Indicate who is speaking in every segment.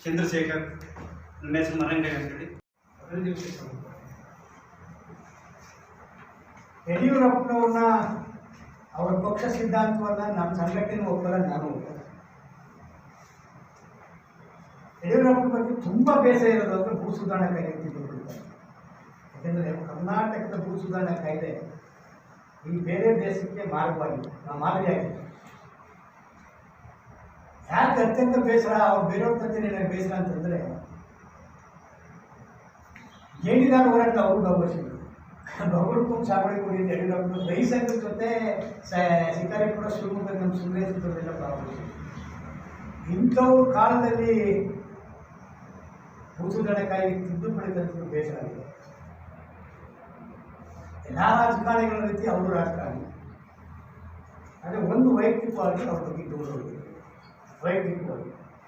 Speaker 1: ಚಂದ್ರಶೇಖರ್, ನನ್ನ ಹೆಸರು ಮರಂಗಯ್ಯ ಅಂತೇಳಿ.
Speaker 2: ಯಡಿಯೂರಪ್ಪನವ್ರನ್ನ ಅವರ ಪಕ್ಷ ಸಿದ್ಧಾಂತವನ್ನು ನಮ್ಮ ಸಂಘಟನೆ ಒಪ್ಪಲ್ಲ, ನಾನು ಒಪ್ಪಲ್ಲ. ಯಡಿಯೂರಪ್ಪನ ಬಗ್ಗೆ ತುಂಬ ಬೇಸರ ಇರೋದು ಅಂದರೆ ಭೂ ಸುಧಾರಣಾ ಕಾಯ್ದೆ ತಿದ್ದುಬಿಡ್ತಾರೆ. ಯಾಕೆಂದರೆ ಕರ್ನಾಟಕದ ಭೂ ಸುಧಾರಣಾ ಕಾಯ್ದೆ ಈ ಬೇರೆ ದೇಶಕ್ಕೆ ಮಾದರಿಯಾಗಿದೆ. ಯಾಕೆ ಅತ್ಯಂತ ಬೇಸರ, ಅವ್ರು ಬೇರೆಯವ್ರ ಬಗ್ಗೆ ಬೇಸರ ಅಂತಂದರೆ ಏನಿದಾರ ಹೋರಾಟ ಅವ್ರಿಗೆ ಅವಶ್ಯಕ ಬಗಳು ತುಂಬ ಸಾಗುವಳಿ ಕೊಡಿದ್ದು ಯಡಿಯೂರಪ್ಪನ ರೈಸಂದ್ರ ಜೊತೆ ಶಿಕಾರಿಪುರ ಶಿವಮೊಗ್ಗ ನಮ್ಮ ಸುಂದರೇಶ ಜೊತೆಲ್ಲ ಭಾಗವಹಿಸಿ ಇಂಥವ್ರ ಕಾಲದಲ್ಲಿ ಭೂಸುಧಾರಣೆ ಕಾಯ್ದೆ ತಿದ್ದುಪಡಿ ತಂದು ಬೇಸರ ಆಗಿದೆ. ಎಲ್ಲ ರಾಜಕಾರಣಿಗಳ ರೀತಿ ಅವರು ರಾಜಕಾರಣಿ, ಆದರೆ ಒಂದು ವೈಯಕ್ತಿಕವಾಗಿ ಅವ್ರ ಬಗ್ಗೆ ಗೌರವ ಇದೆ.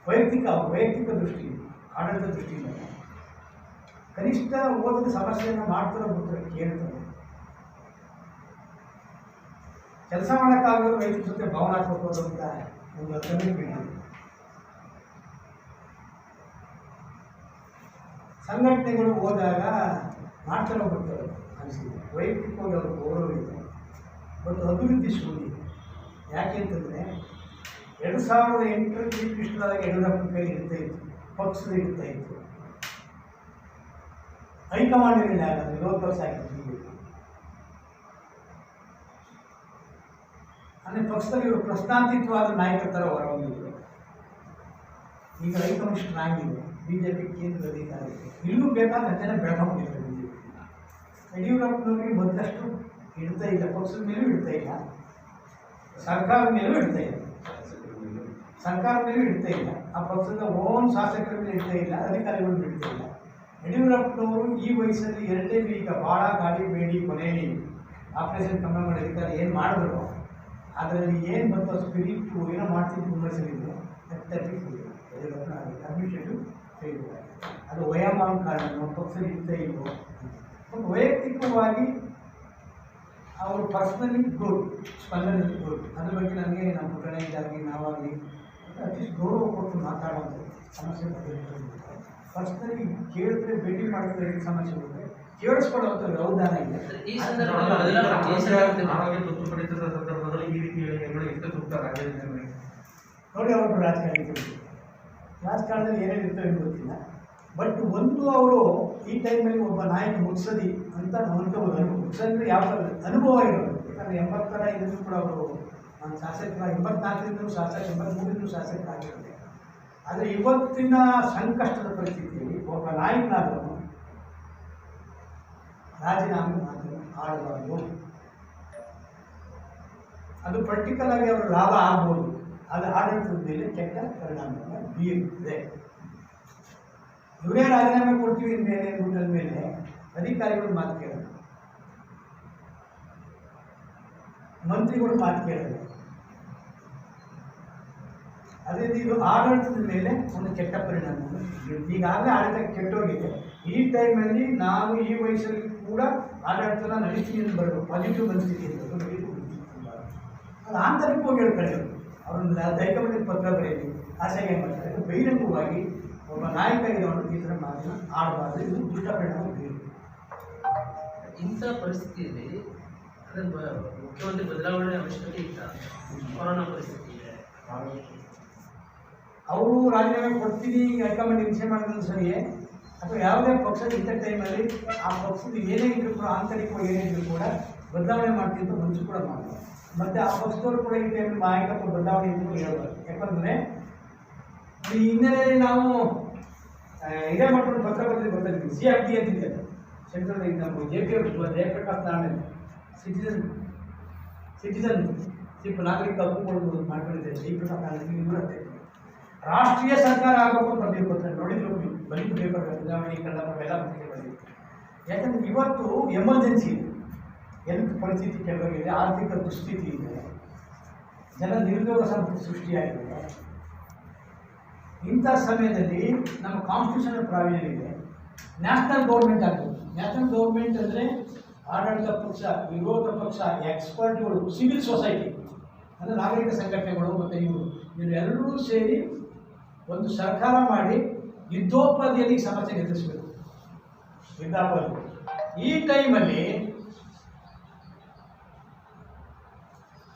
Speaker 2: ವೈಯಕ್ತಿಕ ದೃಷ್ಟಿ, ಆಡಳಿತ ದೃಷ್ಟಿಯಿಂದ ಕನಿಷ್ಠ ಓದಿನ ಸಮಸ್ಯೆಯನ್ನು ಮಾಡ್ತಿರೋ ಬಿಟ್ಟರೆ ಕೇಳ್ತಾರೆ. ಕೆಲಸ ಮಾಡೋಕ್ಕಾಗೋದು ರೈತರ ಜೊತೆ ಭಾವನಾತ್ಮಕ ಅಂತ ಒಂದು ಕಮ್ಯುನಿಕೇಟ್ ಸಂಘಟನೆಗಳು ಹೋದಾಗ ಮಾಡ್ತಾರೋ ಬಿಡ್ತಾರೆ ಅನಿಸಿದೆ. ವೈಯಕ್ತಿಕವಾಗಿ ಅವ್ರ ಗೌರವ ಇದೆ, ಮತ್ತು ಅಭಿವೃದ್ಧಿ ಶೂನ್ಯ. ಯಾಕೆ ಅಂತಂದರೆ 2008 ಚೀಫ್ ಮಿನಿಸ್ಟರ್ ಯಡಿಯೂರಪ್ಪನ ಕೈ ಇರ್ತಾ ಇತ್ತು, ಪಕ್ಷದ ಇರ್ತಾ ಇತ್ತು, ಹೈಕಮಾಂಡ್ ಇರಲಿಲ್ಲ, ಯಾಕಂದರೆ ವಿರೋಧ ಪಕ್ಷ ಆಗಿತ್ತು. ಅಂದರೆ ಪಕ್ಷದಲ್ಲಿ ಇವರು ಪ್ರಶ್ನಾತೀತವಾದ ನಾಯಕರ ಥರ ಹೊರಹೊಂದಿದ್ರು. ಈಗ ಹೈಕಮಾಂಡ್ ಸ್ಟ್ರಾಂಗ್ ಇದೆ, BJP ಕೇಂದ್ರದ ಅಧಿಕಾರ ಇದೆ, ಇಲ್ಲೂ ಬೇಕಾದ ಜನ ಬೆಳಕೊಂಡಿದ್ದಾರೆ. BJP ಯಡಿಯೂರಪ್ಪನವರಿಗೆ ಮೊದಲಷ್ಟು ಇಡ್ತಾ ಇಲ್ಲ, ಪಕ್ಷದ ಮೇಲೂ ಇಡ್ತಾ ಇಲ್ಲ, ಸರ್ಕಾರದ ಮೇಲೂ ಇಡ್ತಾ ಇಲ್ಲ, ಆ ಪಕ್ಷದ ಓನ್ ಶಾಸಕರ ಮೇಲೆ ಇಡ್ತಾ ಇಲ್ಲ, ಅಧಿಕಾರಿಗಳು ಇಡ್ತಾ ಇಲ್ಲ. ಯಡಿಯೂರಪ್ಪನವರು ಈ ವಯಸ್ಸಲ್ಲಿ ಎರಡನೇ ಈಗ ಭಾಳ ಗಾಡಿ ಬೇಡಿ ಕೊನೆಯಲ್ಲಿ ಆಪರೇಷನ್ ಕಮ್ಮಿ ಮಾಡಿ ಅಧಿಕಾರ ಏನು ಮಾಡಿದ್ರು, ಅದರಲ್ಲಿ ಏನು ಬಂತು ಸ್ಪಿರಿಟು ಏನೋ ಮಾಡ್ತಿದ್ದು ವಿಮರ್ಶೆಗಳಿದ್ರು. ಯಡಿಯೂರಪ್ಪನ ಅಡ್ಮಿನಿಸ್ಟ್ರೇಟಿವ್ ಫೇಲ್ಯೂರ್, ಅದು ವಯೋಮಾನ ಕಾರಣ, ನಮ್ಮ ಪಕ್ಷದಲ್ಲಿ ಇರ್ತಾ ಇಲ್ವೋ. ಬಟ್ ವೈಯಕ್ತಿಕವಾಗಿ ಅವರು ಪರ್ಸ್ನಲಿ ಗುಡ್, ಸ್ಪಂದನೆ ಗುಡ್. ಅದ್ರ ಬಗ್ಗೆ ನನಗೆ ನಮ್ಮ ಪುಟ್ಟಣಿಯಾಗಿ ನಾವಾಗಲಿ ಅಟ್ಲೀಸ್ಟ್ ಗೌರವ ಕೊಟ್ಟು ಮಾತಾಡೋದು ಸಮಸ್ಯೆ ಬಗ್ಗೆ ಪರ್ಸ್ನಲಿ ಕೇಳಿದ್ರೆ ಭೇಟಿ ಮಾಡಿದ್ರೆ ಸಮಸ್ಯೆ ಬಂದರೆ ಕೇಳಿಸ್ಕೊಳ್ಳೋದು ಅವಧಾನ ಇದೆ. ನೋಡಿ, ಅವರು ರಾಜಕಾರಣದಲ್ಲಿ ಏನೇನು ಇರ್ತವೆ ಗೊತ್ತಿಲ್ಲ. ಬಟ್ ಒಂದು ಅವರು ಈ ಟೈಮಲ್ಲಿ ಒಬ್ಬ ನಾಯಕ ಮುಗಿಸದಿ ಅಂತ ಅನ್ಕೋಬೋದು. ಮುಗಿಸಂದ್ರೆ ಯಾವ ಥರ ಅನುಭವ ಇರೋದು. ಯಾಕಂದರೆ 85 ಕೂಡ ಅವರು ನಾನು ಶಾಸಕ 84ರಿಂದ ಶಾಸಕ, 83ರಿಂದ ಶಾಸಕರಾಗಿರುತ್ತೆ. ಆದರೆ ಇವತ್ತಿನ ಸಂಕಷ್ಟದ ಪರಿಸ್ಥಿತಿಯಲ್ಲಿ ಒಬ್ಬ ನಾಯಕನಾದವನು ರಾಜೀನಾಮೆ ಆಡಬಾರ್ದು. ಅದು ಪರ್ಟಿಕಲ್ ಆಗಿ ಅವರ ಲಾಭ ಆಗ್ಬೋದು, ಅದು ಆಡಳಿತದ ಮೇಲೆ ಕೆಟ್ಟ ಪರಿಣಾಮವನ್ನು ಬೀರುತ್ತದೆ. ಇವರೇ ರಾಜೀನಾಮೆ ಕೊಡ್ತೀವಿ ಮೇಲೆ ಗುಡ್ಡದ ಮೇಲೆ ಅಧಿಕಾರಿಗಳು ಮಾತು ಕೇಳೋದು, ಮಂತ್ರಿಗಳು ಮಾತು ಕೇಳೋದು. ಅದೇ ಇದು ಆಡಳಿತದ ಮೇಲೆ ಒಂದು ಕೆಟ್ಟ ಪರಿಣಾಮ. ಈಗಾಗಲೇ ಆಡಳಿತ ಕೆಟ್ಟೋಗಿದೆ. ಈ ಟೈಮಲ್ಲಿ ನಾವು ಈ ವಯಸ್ಸಲ್ಲಿ ಕೂಡ ಆಡಳಿತನ ನಡೆಸ್ತೀವಿ ಅಂತ ಬರಬೇಕು, ಪಾಸಿಟಿವ್ ಮನಸ್ಥಿತಿ ಇರಬೇಕು. ಅದು ಆಂತರಿಕವಾಗಿ ಹೇಳ್ಕೊಳ್ಳೋದು, ಅವ್ರನ್ನ ಹೈಕಮಾಂಡಿಗೆ ಪತ್ರ ಬರೆಯಲಿ, ಆಸೆಗೆ ಮಾಡ್ತಾರೆ. ಬಹಿರಂಗವಾಗಿ ಒಬ್ಬ ನಾಯಕ ಇರೋನು ಈ ಥರ ಮಾತನ್ನ ಆಡಬಾರ್ದು, ಇದು ದುಷ್ಟ ಪರಿಣಾಮ ಬೀರುತ್ತೆ.
Speaker 3: ಇಂಥ ಪರಿಸ್ಥಿತಿಯಲ್ಲಿ ಮುಖ್ಯಮಂತ್ರಿ ಬದಲಾವಣೆ ಅವಶ್ಯಕತೆ ಇತ್ತ? ಕೊರೋನಾ ಪರಿಸ್ಥಿತಿ ಇದೆ,
Speaker 2: ಅವರು ರಾಜೀನಾಮೆ ಕೊಡ್ತೀನಿ ಹೈಕಮಾಂಡ್ ಹಿಂಸೆ ಮಾಡಿದ್ರು ಸರಿಯೇ, ಅಥವಾ ಯಾವುದೇ ಪಕ್ಷದ ಇಂಥ ಟೈಮಲ್ಲಿ ಆ ಪಕ್ಷದ ಏನೇ ಇದ್ರೂ ಕೂಡ ಆಂತರಿಕವಾಗಿ ಏನೇ ಇದ್ರೂ ಕೂಡ ಬದಲಾವಣೆ ಮಾಡ್ತಿದ್ದು ಮನಸ್ಸು ಕೂಡ ಮಾಡ್ತಾರೆ. ಮತ್ತು ಆ ಪಕ್ಷದವರು ಕೂಡ ಈ ಟೈಮಲ್ಲಿ ನಾಯಕತ್ವ ಬದಲಾವಣೆ ಎಂದು ಹೇಳ್ಬಾರ್ದು. ಯಾಕಂದರೆ ಈ ಹಿನ್ನೆಲೆಯಲ್ಲಿ ನಾವು ಇದೇ ಮಾಡ್ಕೊಂಡು ಪತ್ರ ಬರೆದು ಬರ್ತಾಯಿದ್ವಿ. CRT ಅಂತಿದೆ ಸೆಂಟ್ರಲ್, ನಮ್ಮ ಜಯಪ್ರಕಾಶ್ ನಾರಾಯಣ ಸಿಟಿಜನ್ಶಿಪ್ ನಾಗರಿಕ ಹಕ್ಕುಗಳು ಮಾಡ್ಕೊಂಡಿದ್ದಾರೆ. ಜಯಪ್ರಕಾಶ್ ನಾರಾಯಣ ಬರುತ್ತೆ. ರಾಷ್ಟ್ರೀಯ ಸರ್ಕಾರ ಆಗಬೇಕು ಬರಬೇಕು ಅಂತ ನೋಡಿದ್ರು, ಬಂದು ಪೇಪರ್ ಬದಲಾವಣೆ ಕನ್ನಡ ಎಲ್ಲ ಪತ್ರಿಕೆ ಬಂದಿದೆ. ಯಾಕಂದರೆ ಇವತ್ತು ಎಮರ್ಜೆನ್ಸಿ ಇದೆ, ಹೆಲ್ತ್ ಪರಿಸ್ಥಿತಿ ಕೆಳಗಿದೆ, ಆರ್ಥಿಕ ದುಸ್ಥಿತಿ ಇದೆ, ಜನ ನಿರುದ್ಯೋಗ ಸೃಷ್ಟಿಯಾಗಿದೆ. ಇಂಥ ಸಮಯದಲ್ಲಿ ನಮ್ಮ ಕಾನ್ಸ್ಟಿಟ್ಯೂಷನಲ್ ಪ್ರಾವಿಷನ್ ಇದೆ, ನ್ಯಾಷನಲ್ ಗೌರ್ಮೆಂಟ್ ಆಗ್ತದೆ. ನ್ಯಾಷನಲ್ ಗೌರ್ಮೆಂಟ್ ಅಂದರೆ ಆಡಳಿತ ಪಕ್ಷ, ವಿರೋಧ ಪಕ್ಷ, ಎಕ್ಸ್ಪರ್ಟ್ಗಳು, ಸಿವಿಲ್ ಸೊಸೈಟಿ ಅಂದರೆ ನಾಗರಿಕ ಸಂಘಟನೆಗಳು ಮತ್ತು ಇವರೆಲ್ಲರೂ ಸೇರಿ ಒಂದು ಸರ್ಕಾರ ಮಾಡಿ ಯುದ್ಧೋಪಾದಿಯಲ್ಲಿ ಈ ಸಮಸ್ಯೆ ಎದುರಿಸಬೇಕು. ಯುದ್ಧೋಪಾದಿ ಈ ಟೈಮಲ್ಲಿ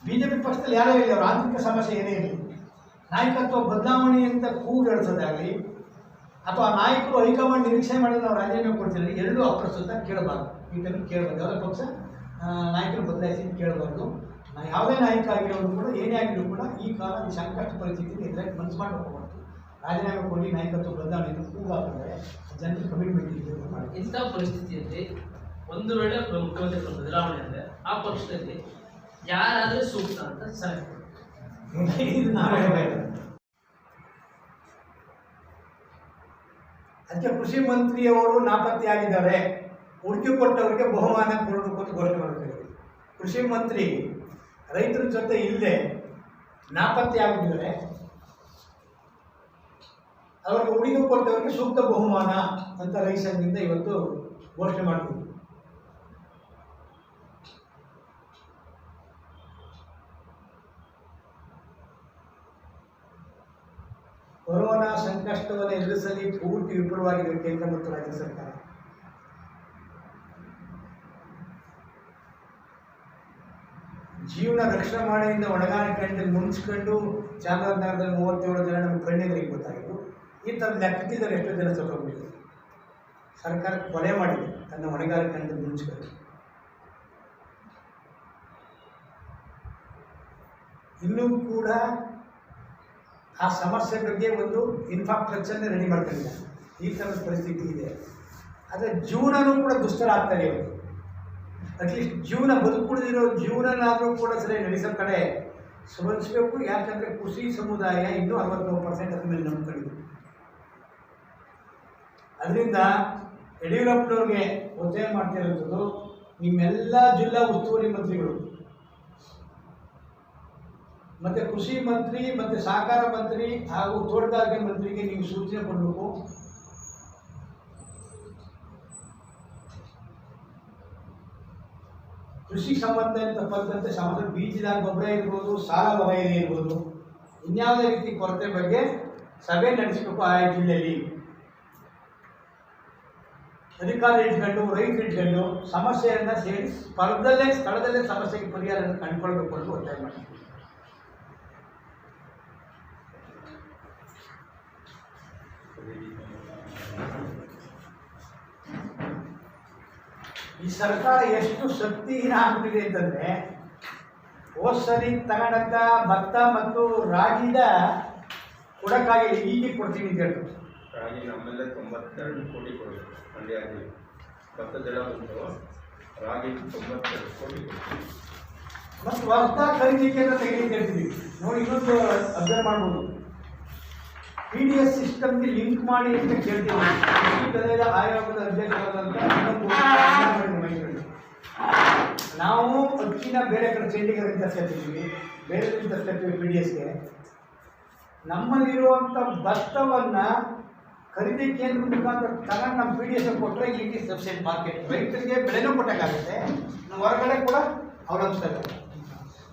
Speaker 2: ಬಿಜೆಪಿ ಪಕ್ಷದಲ್ಲಿ ಯಾರೋ ಇಲ್ಲ, ಅವರ ಆಂತರಿಕ ಸಮಸ್ಯೆ ಏನೇ ಇರಲಿ, ನಾಯಕತ್ವ ಬದಲಾವಣೆ ಅಂತ ಕೂಗು ಎಳಿಸೋದಾಗಲಿ ಅಥವಾ ನಾಯಕರು ಹೈಕಮಾಂಡ್ ನಿರೀಕ್ಷೆ ಮಾಡಿದ್ರೆ ನಾವು ರಾಜೀನಾಮೆ ಕೊಡ್ತೀವಿ, ಎರಡೂ ಅಪ್ರಸ್ತುತ ಕೇಳಬಾರ್ದು. ಈ ಟೈಮ್ ಕೇಳಬಾರ್ದು. ಯಾವುದೇ ಪಕ್ಷ ನಾಯಕರು ಬದಲಾಯಿಸಿ ಕೇಳಬಾರ್ದು. ಯಾವುದೇ ನಾಯಕ ಆಗಿರೋರು ಕೂಡ ಏನೇ ಆಗಿದ್ರು ಕೂಡ ಈ ಕಾಲ ಸಂಕಷ್ಟ ಪರಿಸ್ಥಿತಿಗೆ ಎದುರಾಗಿ ಮನಸ್ಸು ಮಾಡಿ ಹೋಗ್ಬಾರ್ದು. ರಾಜೀನಾಮೆ ಕೊಡಿ, ನಾಯಕತ್ವ ಬದಲಾವಣೆ ಕೂಗಾಕಿದ್ರೆ ಜನರಿಗೆ ಕಮಿಟ್ಮೆಂಟ್ ಇದೆ ಮಾಡಿ.
Speaker 3: ಇಂಥ ಪರಿಸ್ಥಿತಿಯಲ್ಲಿ ಒಂದು ವೇಳೆ ಮುಖ್ಯಮಂತ್ರಿಗಳ ಬದಲಾವಣೆ ಅಂದರೆ ಆ ಪಕ್ಷದಲ್ಲಿ ಯಾರಾದರೂ ಸೂಕ್ತ ಅಂತ ಸಲಹೆ
Speaker 2: ಇದು ನಾವು ಹೇಳಬೇಕು. ಅದಕ್ಕೆ ಕೃಷಿ ಮಂತ್ರಿಯವರು ನಾಪತ್ತೆಯಾಗಿದ್ದಾರೆ, ಉಡುಗೆ ಕೊಟ್ಟವರಿಗೆ ಬಹುಮಾನ ಕೊಡಬೇಕು ಅಂತ ಘೋಷಣೆ ಮಾಡ್ತಾರೆ. ಕೃಷಿ ಮಂತ್ರಿ ರೈತರ ಜೊತೆ ಇಲ್ಲದೆ ನಾಪತ್ತೆಯಾಗಿದ್ದಾರೆ, ಅವರಿಗೆ ಉಡುಗೆ ಕೊಟ್ಟವರಿಗೆ ಸೂಕ್ತ ಬಹುಮಾನ ಅಂತ ರೈತ ಸಂಘದಿಂದ ಇವತ್ತು ಘೋಷಣೆ ಮಾಡ್ತೀವಿ. ಕೊರೋನಾ ಸಂಕಷ್ಟವನ್ನು ಎದುರಿಸಲಿ ಪೂರ್ತಿ ವಿಫಲವಾಗಿದೆ ಕೇಂದ್ರ ಮತ್ತು ರಾಜ್ಯ ಸರ್ಕಾರ. ಜೀವನ ರಕ್ಷಣೆ ಮಾಡಿಯಿಂದ ಒಣಗಾರಿಕೆಯಲ್ಲಿ ಮುನ್ಸ್ಕೊಂಡು ಚಾಮರಾಜನಗರದಲ್ಲಿ 37 ಜನ ನಮಗೆ ಕಣ್ಣೆದುರಿಗೆ ಗೊತ್ತಾಗಿತ್ತು. ಈ ಥರ ಲೆಕ್ಕಕ್ಕಿದ್ದರೆ ಎಷ್ಟೋ ಜನ ಸತ್ತೋಗ್ಬಿಟ್ಟಿದೆ. ಸರ್ಕಾರ ಕೊಲೆ ಮಾಡಿದೆ ತನ್ನ ಹೊಣೆಗಾರಿಕೆಯಿಂದ ಮುನ್ಸ್ಕೊಂಡು. ಇನ್ನೂ ಕೂಡ ಆ ಸಮಸ್ಯೆ ಬಗ್ಗೆ ಒಂದು ಇನ್ಫ್ರಾಸ್ಟ್ರಕ್ಚರ್ನೇ ರೆಡಿ ಮಾಡ್ಕೊಂಡಿಲ್ಲ. ಈ ಥರದ ಪರಿಸ್ಥಿತಿ ಇದೆ. ಆದರೆ ಜೀವನನೂ ಕೂಡ ದುಸ್ತರ ಆಗ್ತಾನೆ ಇವತ್ತು. ಅಟ್ಲೀಸ್ಟ್ ಜೀವನ ಬದುಕುಳಿದಿರೋ ಜೀವನನಾದರೂ ಕೂಡ ಸರಿ ನಡೆಸೋ ಕಡೆ ಸ್ಮರಿಸಬೇಕು. ಯಾಕಂದರೆ ಕೃಷಿ ಸಮುದಾಯ ಇನ್ನೂ 69% ಅದ್ರ ಮೇಲೆ ನಂಬ್ಕೊಂಡಿದೆ. ಅದರಿಂದ ಯಡಿಯೂರಪ್ಪನವ್ರಿಗೆ ಒತ್ತಾಯ ಮಾಡ್ತಿರೋಂಥದ್ದು, ನಿಮ್ಮೆಲ್ಲ ಜಿಲ್ಲಾ ಉಸ್ತುವಾರಿ ಮಂತ್ರಿಗಳು ಮತ್ತು ಕೃಷಿ ಮಂತ್ರಿ ಮತ್ತು ಸಹಕಾರ ಮಂತ್ರಿ ಹಾಗೂ ತೋಟಗಾರಿಕೆ ಮಂತ್ರಿಗೆ ನೀವು ಸೂಚನೆ ಕೊಡಬೇಕು. ಕೃಷಿ ಸಂಬಂಧಪಟ್ಟಂತೆ ಸಮಸ್ಯೆ ಬೀಜದ ಗೊಬ್ಬರ ಇರ್ಬೋದು, ಸಾಲ ವಲಯ ಇರ್ಬೋದು, ಇನ್ಯಾವುದೇ ರೀತಿ ಕೊರತೆ ಬಗ್ಗೆ ಸಭೆ ನಡೆಸಬೇಕು. ಆಯಾ ಜಿಲ್ಲೆಯಲ್ಲಿ ಅಧಿಕಾರಿ ಇಟ್ಕೊಂಡು ರೈತರು ಇಟ್ಕೊಂಡು ಸಮಸ್ಯೆಯನ್ನು ಸೇರಿ ಸ್ಥಳದಲ್ಲೇ ಸಮಸ್ಯೆಗೆ ಪರಿಹಾರವನ್ನು ಕಂಡುಕೊಳ್ಬೇಕು ಅಂತ ಒತ್ತಾಯ ಮಾಡ್ತೀವಿ. ಈ ಸರ್ಕಾರ ಎಷ್ಟು ಶಕ್ತಿಹೀನ ಆಗ್ಬಿಟ್ಟಿದೆ ಅಂತಂದರೆ, ಹೋದ ಸರಿ ತಗೊಂಡಂಥ ಭತ್ತ ಮತ್ತು ರಾಗಿದ ಕೊಡಕ್ಕಾಗಿ ಈಗ ಕೊಡ್ತೀವಿ ಅಂತ ಹೇಳ್ತಾರೆ.
Speaker 4: ರಾಗಿ ನಮ್ಮಲ್ಲೇ 92 ಕೋಟಿ ಕೊಡಬೇಕು ಮಂಡ್ಯ ಜಿಲ್ಲೆ. ಭತ್ತದೆಲ್ಲ ಬಂದು ರಾಗಿ 92 ಕೋಟಿ
Speaker 2: ಮತ್ತು ಹೊಸ ಖರೀದಿ ಕೇಂದ್ರ ತೆಗೆದು ಹೇಳ್ತೀವಿ ನೋಡಿ. ಇನ್ನೊಂದು ಅಬ್ಸರ್ವ್ ಮಾಡ್ಬೋದು, PDS ಸಿಸ್ಟಮ್ಗೆ ಲಿಂಕ್ ಮಾಡಿ ಅಂತ ಕೇಳ್ತೀವಿ. ಕೃಷಿ ಬೆಲೆಯ ಆಯೋಗದ ಅಧ್ಯಕ್ಷರಾದಂಥ ನಾವು ಅಕ್ಕಿನ ಬೇರೆ ಕಡೆ ಚಂಡೀಗಢದಿಂದ ತರಿಸ್ಕೊಳ್ತೀವಿ, ಬೇರೆ ಕಡೆ ತರಿಸ್ಕೊಳ್ತೀವಿ. PDSಗೆ ನಮ್ಮಲ್ಲಿರುವಂಥ ಭತ್ತವನ್ನು ಖರೀದಿ ಕೇಂದ್ರ ಮುಖಾಂತರ ತಗೊಂಡು ನಮ್ಮ PDS ಕೊಟ್ಟರೆ ಇಲ್ಲಿ ಸಬ್ಸಿಡಿ ಮಾರ್ಕೆಟ್ ರೈತರಿಗೆ ಬೆಳೆನೂ ಕೊಟ್ಟಕ್ಕಾಗುತ್ತೆ, ನಾವು ಹೊರಗಡೆ ಕೂಡ ಅವಲಂಬಿಸ್ತಾರೆ.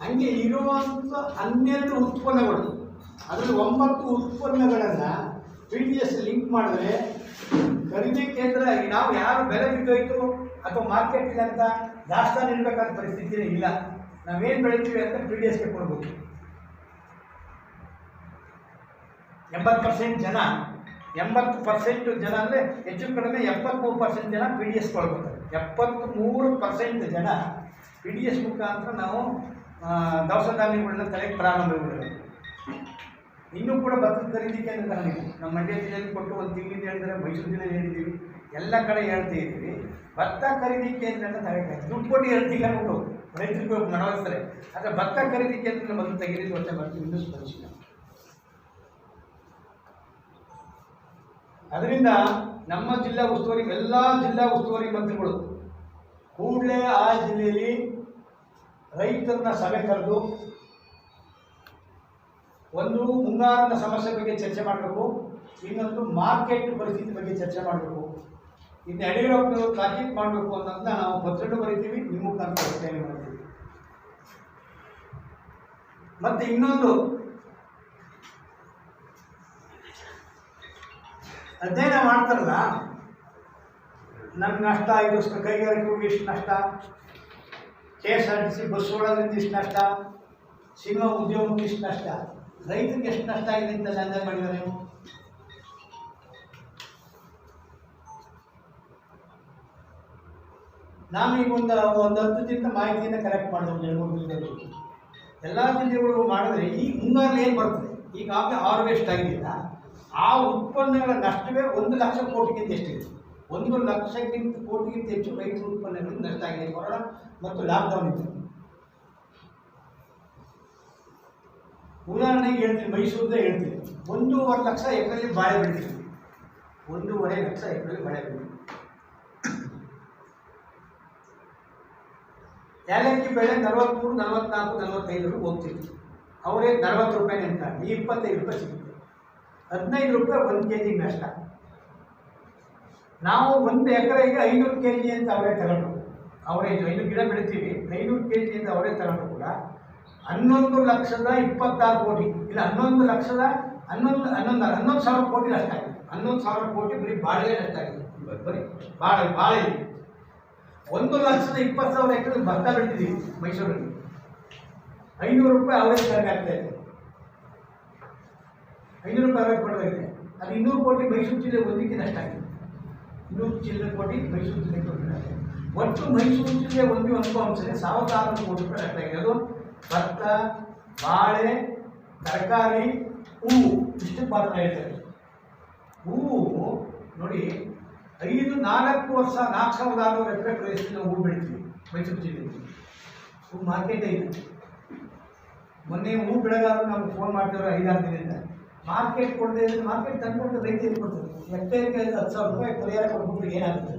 Speaker 2: ಹಂಗೆ ಇರುವಂಥ 12 ಉತ್ಪನ್ನಗಳು, ಅದರಲ್ಲಿ 9 ಉತ್ಪನ್ನಗಳನ್ನು PDS ಲಿಂಕ್ ಮಾಡಿದ್ರೆ ಖರೀದಿ ಕೇಂದ್ರ ನಾವು ಯಾರು ಬೆಲೆ ಬಿದ್ದೋಯ್ತು ಅಥವಾ ಮಾರ್ಕೆಟ್ ಇಲ್ಲ ಅಂತ ದಾಸ್ತಾನು ಇಡಬೇಕಾದ ಪರಿಸ್ಥಿತಿನೇ ಇಲ್ಲ. ನಾವೇನು ಬೆಳಿತೀವಿ ಅಂತ PDSಗೆ ಕೊಡ್ಬೋದು. 80% ಜನ 80% ಜನ ಅಂದರೆ ಹೆಚ್ಚು ಕಡಿಮೆ 73% ಜನ PDS ಕೊಡ್ಬೇಕು. 73% ಜನ PDS ಮುಖಾಂತರ ನಾವು ದವಸ ಧಾನ್ಯಗಳನ್ನ ತಲೆಗೆ ಪ್ರಾರಂಭ ಮಾಡಿರೋದು. ಇನ್ನೂ ಕೂಡ ಭತ್ತದ ಖರೀದಿ ಕೇಂದ್ರ ತಗೊಂಡಿದ್ದೀವಿ. ನಮ್ಮ ಮಂಡ್ಯ ಜಿಲ್ಲೆಯಲ್ಲಿ ಕೊಟ್ಟು ಒಂದು ತಿಂಗಳಿಂದ ಹೇಳಿದರೆ, ಮೈಸೂರು ಜಿಲ್ಲೆಯಲ್ಲಿ ಹೇಳಿದ್ದೀವಿ, ಎಲ್ಲ ಕಡೆ ಹೇಳ್ತಾ ಇದ್ದೀವಿ. ಭತ್ತ ಖರೀದಿ ಕೇಂದ್ರ ಅಂತ ತಗೊಂಡು ದುಡ್ಡು ಕೊಟ್ಟು ಹೇಳ್ತಿಲ್ಲ ಅಂದ್ಬಿಟ್ಟು ರೈತರಿಗೆ ಮನವೊಲಿಸ್ತಾರೆ. ಆದರೆ ಭತ್ತ ಖರೀದಿ ಕೇಂದ್ರ ಬಂದು ತೆಗೆದಿದ್ದು ವರ್ಷ ಬರ್ತೀವಿ, ಇನ್ನೂ ಸ್ಪರ್ಶಿಲ್ಲ. ಅದರಿಂದ ನಮ್ಮ ಜಿಲ್ಲಾ ಉಸ್ತುವಾರಿ ಎಲ್ಲ ಜಿಲ್ಲಾ ಉಸ್ತುವಾರಿ ಮಂತ್ರಿಗಳು ಕೂಡಲೇ ಆ ಜಿಲ್ಲೆಯಲ್ಲಿ ರೈತರನ್ನ ಸಭೆ ಕರೆದು ಒಂದು ಮುಂಗಾರಿನ ಸಮಸ್ಯೆ ಬಗ್ಗೆ ಚರ್ಚೆ ಮಾಡಬೇಕು, ಇನ್ನೊಂದು ಮಾರ್ಕೆಟ್ ಪರಿಸ್ಥಿತಿ ಬಗ್ಗೆ ಚರ್ಚೆ ಮಾಡಬೇಕು. ಇನ್ನು ಯಡಿಯೂರಪ್ಪನವರು ತಾಕೀತು ಮಾಡಬೇಕು ಅನ್ನೋದನ್ನ ನಾವು ಪತ್ರಗಳು ಬರೀತೀವಿ, ನಿಮ್ಮ ಮುಖಾಂತರ ಒತ್ತಾಯ ಮಾಡ್ತೀವಿ. ಮತ್ತು ಇನ್ನೊಂದು ಅಧ್ಯಯನ ಮಾಡ್ತಾರಲ್ಲ, ನಮ್ಗೆ ನಷ್ಟ ಆಯಿತು, ಕೈಗಾರಿಕೆಗಳಿಗೆ ಇಷ್ಟು ನಷ್ಟ, KSRTC ಬಸ್ ಓಡೋದ್ರಿಂದ ಇಷ್ಟು ನಷ್ಟ, ಸಿನಿಮಾ ಉದ್ಯೋಗಕ್ಕೆ ಇಷ್ಟು ನಷ್ಟ, ರೈತರಿಗೆ ಎಷ್ಟು ನಷ್ಟ ಆಗಿದೆ ಅಂತ ಅಂದಾಜು ಮಾಡಿದ್ದಾರೆ ನೀವು? ನಾನು ಈಗ ಒಂದು 10 ದಿನದ ಮಾಹಿತಿಯನ್ನು ಕಲೆಕ್ಟ್ ಮಾಡಿದೆ, 2-3 ದಿನದಲ್ಲಿ ಎಲ್ಲ ಜಿಲ್ಲೆಗಳು ಮಾಡಿದ್ರೆ ಈ ಮುಂಗಾರಲ್ಲಿ ಏನು ಬರ್ತದೆ, ಈಗಾಗಲೇ ಹಾರ್ವೆಸ್ಟ್ ಆಗಿದೆಯಲ್ಲ, ಆ ಉತ್ಪನ್ನಗಳ ನಷ್ಟವೇ 1 ಲಕ್ಷ ಕೋಟಿಗಿಂತ ಎಷ್ಟಿದೆ. 1 ಲಕ್ಷಕ್ಕಿಂತ ಕೋಟಿಗಿಂತ ಹೆಚ್ಚು ರೈತರ ಉತ್ಪನ್ನಗಳು ನಷ್ಟ ಆಗಿದೆ. ಕೊರೋನಾ ಮತ್ತು ಲಾಕ್ಡೌನ್ ಇತ್ತು. ಉದಾಹರಣೆಗೆ ಹೇಳ್ತೀನಿ, ಮೈಸೂರದೇ ಹೇಳ್ತೀನಿ, 1.5 ಲಕ್ಷ ಎಕರೆಯಲ್ಲಿ ಬಾಳೆ ಬೆಳಿತೀವಿ. 1.5 ಲಕ್ಷ ಎಕರೆಯಲ್ಲಿ ಬಾಳೆ ಬೆಳಿತೀವಿ. ಏಲಕ್ಕಿ ಬೆಳೆ 43, 44, 45 ಹೋಗ್ತಿತ್ತು. ಅವರೇ 40 ರೂಪಾಯಿ ಅಂತ, ಈ 25 ರೂಪಾಯಿ ಸಿಗುತ್ತೆ. 15 ರೂಪಾಯಿ 1 kg ನಷ್ಟ. ನಾವು 1 ಎಕರೆಗೆ 500 kg ಅಂತ ಅವರೇ ತಗೊಂಡು, ಅವರೇ 5 ಗಿಡ ಬೆಳಿತೀವಿ, 500 kg ಅಂತ ಅವರೇ ತಗೊಂಡು ಕೂಡ 11,26 ಕೋಟಿ, ಇಲ್ಲ 11,11,11,000 ಕೋಟಿ ನಷ್ಟ ಆಗಿದೆ. 11,000 ಕೋಟಿ ಬರೀ ಬಾಳೆಗೆ ನಷ್ಟ ಆಗಿದೆ. ಬರೀ ಬಾಳೆ 1,20,000 ಎಕರೆ ಭತ್ತ ಬೆಳಿತಿದ್ದೀವಿ ಮೈಸೂರಲ್ಲಿ. 500 ರೂಪಾಯಿ ಅವರೇ ಕಡಿಮೆ ಆಗ್ತಾ ಇದೆ. 500 ರೂಪಾಯಿ ಅವರೇ ಕೊಡೋದಾಗಿದೆ. ಅದು 200 ಕೋಟಿ ಮೈಸೂರು ಜಿಲ್ಲೆ ಒಂದಕ್ಕೆ ನಷ್ಟ ಆಗಿದೆ. 200 ಕೋಟಿ ಮೈಸೂರು ಜಿಲ್ಲೆಗೆ ಕೊಟ್ಟಿದ್ದಾರೆ. ಒಟ್ಟು ಮೈಸೂರು ಜಿಲ್ಲೆ ಒಂದು ಅಂಶನೇ 1,600 ಕೋಟಿ ರೂಪಾಯಿ ನಷ್ಟ ಆಗಿದೆ. ಅದು ಭತ್ತ, ಬಾಳೆ, ತರಕಾರಿ, ಹೂವು ಇಷ್ಟು ಮಾತ್ರ ಹೇಳ್ತಾರೆ. ಹೂವು ನೋಡಿ, 4 ವರ್ಷ 4,600 ಎಕರೆ ಪ್ರದೇಶದಲ್ಲಿ ನಾವು ಹೂವು ಬೆಳಿತೀವಿ ಮೈಸೂರು ಜಿಲ್ಲೆಯಲ್ಲಿ. ಹೂವು ಮಾರ್ಕೆಟೇ ಇಲ್ಲ. ಮೊನ್ನೆ ಹೂವು ಬೆಳೆಗಾರರು ನಮ್ಗೆ ಫೋನ್ ಮಾಡ್ತಿದ್ರು 5-6 ದಿನದಿಂದ. ಮಾರ್ಕೆಟ್ ಕೊಡದೆ ಇದ್ರೆ ಮಾರ್ಕೆಟ್ ತಂದ್ಕೊಂಡು ರೈತ ಕೊಡ್ತಾರೆ. ಹೆಕ್ಟೇರ್ಗೆ 10,000 ರೂಪಾಯಿ ಪರಿಹಾರ ಕೊಟ್ಬಿಟ್ರೆ ಏನಾಗುತ್ತೆ?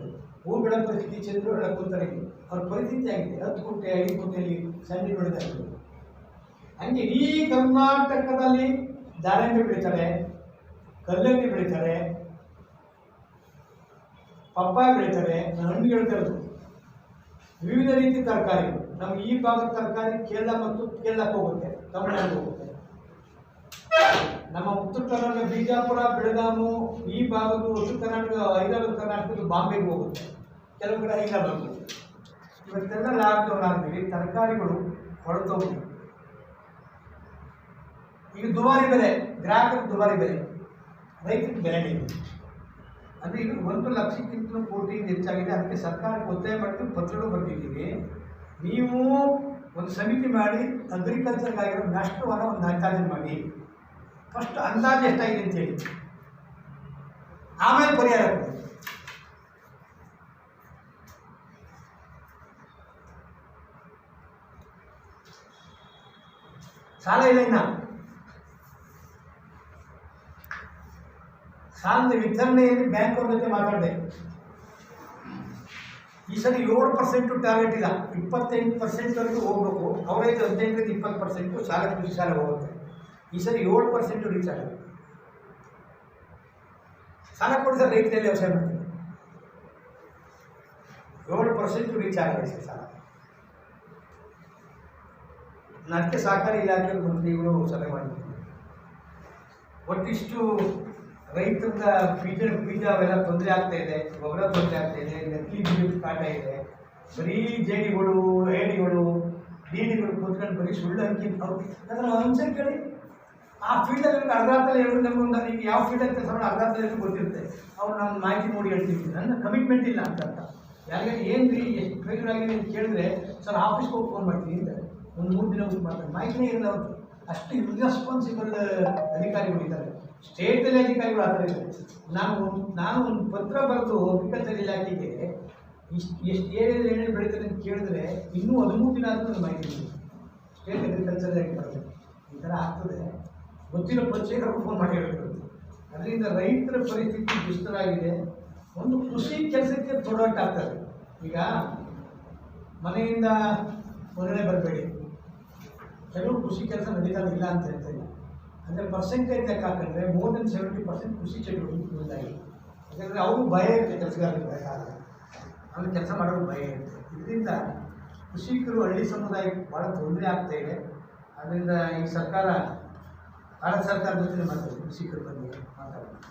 Speaker 2: ಹೂವು ಬೆಳೆ ಪರಿಸ್ಥಿತಿ ಚಂದ್ರು ಹೇಳಕ್ಕೆ ಕೂತಾರೆ. ಅವ್ರ ಪರಿಸ್ಥಿತಿ ಆಗಿದೆ. 10 ಗುಂಟೆ 5 ಗುಂಟೆಯಲ್ಲಿ ಸಂಜೆ ಬೆಳೆದಾಗ್ತದೆ. ಹಂಗೆ ಇಡೀ ಕರ್ನಾಟಕದಲ್ಲಿ ದಾಳಿಂಬೆ ಬೆಳೀತಾರೆ, ಕಲ್ಲಂಗಡಿ ಬೆಳೀತಾರೆ, ಪಪ್ಪಾಯ ಬೆಳೀತಾರೆ, ಹಣ್ಣುಗಳು ತರೋದು, ವಿವಿಧ ರೀತಿ ತರಕಾರಿಗಳು. ನಮ್ಗೆ ಈ ಭಾಗದ ತರಕಾರಿ ಕೇರಳ ಮತ್ತು ಕೇರಳಕ್ಕೆ ಹೋಗುತ್ತೆ, ತಮಿಳುನಾಡಿಗೆ ಹೋಗುತ್ತೆ. ನಮ್ಮ ಉತ್ತರ ಕರ್ನಾಟಕ ಬಿಜಾಪುರ, ಬೆಳಗಾಮು, ಈ ಭಾಗದ ಉತ್ತರ ಕರ್ನಾಟಕ, ಹೈದರಾಬಾದ್ ಕರ್ನಾಟಕದ ಬಾಂಬೆಗೆ ಹೋಗುತ್ತೆ, ಕೆಲವು ಕಡೆ ಹೈದರಾಬಾದ್ ಹೋಗುತ್ತೆ. ಇವತ್ತೆಲ್ಲ ಲಾಕ್ಡೌನ್ ಆದ್ಮೇಲೆ ತರಕಾರಿಗಳು ಹೊರತೋಗಿ ಈಗ ದುಬಾರಿ ಬೆಲೆ, ಗ್ರಾಹಕರಿಗೆ ದುಬಾರಿ ಬೆಲೆ, ರೈತರಿಗೆ ಬೆಲೆ ನೀಡಿ. ಅಂದರೆ ಇದು 1 ಲಕ್ಷಕ್ಕಿಂತ ಕೋಟಿ ಹೆಚ್ಚಾಗಿದೆ. ಅದಕ್ಕೆ ಸರ್ಕಾರಕ್ಕೆ ಒತ್ತಾಯ ಮಾಡಿದ್ದು ಪತ್ರಗಳು ಬರ್ತಿದ್ದೀವಿ. ನೀವು ಒಂದು ಸಮಿತಿ ಮಾಡಿ ಅಗ್ರಿಕಲ್ಚರ್ಗಾಗಿರೋ ನಷ್ಟವನ್ನು ಒಂದು ಅಂದಾಜು ಮಾಡಿ. ಫಸ್ಟ್ ಅಂದಾಜು ಎಷ್ಟಾಗಿದೆ ಅಂತೇಳಿ, ಆಮೇಲೆ ಪರಿಹಾರ ಕೊಡಿ. ಸಾಲ ಇಲ್ಲ. ಇನ್ನು ಸಾಲದ ವಿತರಣೆಯಲ್ಲಿ ಬ್ಯಾಂಕ್ ಅವ್ರ ಜೊತೆ ಮಾತಾಡಿದೆ. ಈ ಸರಿ 7% ಟಾರ್ಗೆಟ್ ಇಲ್ಲ, 25%ವರೆಗೂ ಹೋಗ್ಬೇಕು. ಅವರೇಜ್ 15-20% ಸಾಲ, ಕೃಷಿ ಸಾಲ ಹೋಗುತ್ತೆ. ಈ ಸರಿ 7% ರೀಚ್ ಆಗಿದೆ. ಸಾಲ ಕೊಡಿದ್ರೆ ರೈತರಲ್ಲಿ ವ್ಯವಸಾಯ ಮಾಡ್ತೀವಿ. 7% ರೀಚ್ ಆಗಿದೆ ಸಾಲ. ಅದಕ್ಕೆ ಸಹಕಾರಿ ಇಲಾಖೆ ಮಂತ್ರಿಗಳು ಸಲಹೆ ಮಾಡಿದ್ರು. ಒಟ್ಟಿಷ್ಟು ರೈತರದ ಬೀಜ ಅವೆಲ್ಲ ತೊಂದರೆ ಆಗ್ತಾ ಇದೆ, ಗೊಬ್ಬರ ತೊಂದರೆ ಆಗ್ತಾ ಇದೆ, ನಕಲಿ ಬೀಜದ ಕಾಟ ಇದೆ. ಬರೀ ಜೇಡಿಗಳು, ಏಡಿಗಳು, ಡಿಡಿಗಳು ಕೂತ್ಕೊಂಡು ಬರೀ ಸುಳ್ಳು ಅಂಕಿ. ಅವ್ರು ಅದನ್ನು ಅಂಶ ಕೇಳಿ, ಆ ಫೀಲ್ಡಲ್ಲಿ ಅರ್ಧಾರ್ಥದಲ್ಲಿ ಹೇಳಿ, ನಮಗೊಂದು ಈಗ ಯಾವ ಫೀಲ್ಡಲ್ಲಿ ಕೆಲಸ ಮಾಡಿ ಅರ್ಧಾರ್ಥದಲ್ಲಿ ಗೊತ್ತಿರುತ್ತೆ. ಅವ್ರು ನಮ್ಮ ಮಾಹಿತಿ ನೋಡಿ ಹೇಳ್ತೀವಿ. ನನ್ನ ಕಮಿಟ್ಮೆಂಟ್ ಇಲ್ಲ ಅಂತ. ಯಾರಿಗೆ ಏನು ರೀ ಎಷ್ಟು ಫೇಲ್ಯೂರ್ ಆಗಿದೆ ಅಂತ ಕೇಳಿದ್ರೆ, ಸರ್ ಆಫೀಸ್ಗೆ ಹೋಗಿ ಫೋನ್ ಮಾಡ್ತೀನಿ ಅಂತ ಒಂದು 3 ದಿನ ಬಿಟ್ಟು ಮಾಡ್ತಾರೆ. ಮಾಹಿತಿನೇ ಇರಲ್ಲ ಅವ್ರು. ಅಷ್ಟು ಇರ್ರೆಸ್ಪಾನ್ಸಿಬಲ್ ಅಧಿಕಾರಿಗಳಿದ್ದಾರೆ. ಸ್ಟೇಟಲ್ಲಿ ಅಧಿಕಾರಿಗಳು ಆ ಥರ ಇದ್ದಾರೆ. ನಾನು ಒಂದು ಪತ್ರ ಬರೆದು ಅಗ್ರಿಕಲ್ಚರ್ ಇಲಾಖೆಗೆ ಎಷ್ಟು ಏರಿಯಾದಲ್ಲಿ ಏನೇನು ಬೆಳೀತಾರೆ ಅಂತ ಕೇಳಿದ್ರೆ ಇನ್ನೂ 13 ದಿನ ಆದರೂ ಮಾಹಿತಿ ಇಲ್ಲ. ಸ್ಟೇಟ್ ಅಗ್ರಿಕಲ್ಚರ್ ಬರ್ತದೆ. ಈ ಥರ ಆಗ್ತದೆ. ಗೊತ್ತಿರೋ ಪರಿಚಯಗಳು ಫೋನ್ ಮಾಡಿ ಹೇಳ್ತಾರೆ. ಅದರಿಂದ ರೈತರ ಪರಿಸ್ಥಿತಿ ದುಸ್ತರಾಗಿದೆ. ಒಂದು ಕೃಷಿ ಕೆಲಸಕ್ಕೆ ತೊಡಕಾಗ್ತದೆ. ಈಗ ಮನೆಯಿಂದ ಹೊರಗಡೆ ಬರಬೇಡಿ, ಕೆಲವು ಕೃಷಿ ಕೆಲಸ ನಡೀತಾಗಿಲ್ಲ ಅಂತ ಹೇಳ್ತಾ ಇಲ್ಲ. ಅಂದರೆ ಪರ್ಸೆಂಟೇಜ್ ಲೆಕ್ಕ ಹಾಕಿದ್ರೆ more than 70% ಕೃಷಿ ಚಟುವಟಿಕೆ ಮುಂದಾಗಿದೆ. ಯಾಕಂದರೆ ಅವರು ಭಯ ಇರುತ್ತೆ, ಕೆಲಸಗಾರರಿಗೆ ಭಯ ಆಗಲ್ಲ, ಅವ್ರಿಗೆ ಕೆಲಸ ಮಾಡೋದು ಭಯ ಇರುತ್ತೆ. ಇದರಿಂದ ಕೃಷಿಕರು, ಹಳ್ಳಿ ಸಮುದಾಯಕ್ಕೆ ಭಾಳ ತೊಂದರೆ ಆಗ್ತಾ ಇದೆ. ಅದರಿಂದ ಈ ಸರ್ಕಾರ, ಭಾರತ ಸರ್ಕಾರ ಜೊತೆ ಮಾತಾಡ್ತೀವಿ, ಕೃಷಿಕರ ಬಗ್ಗೆ ಮಾತಾಡ್ತೀವಿ.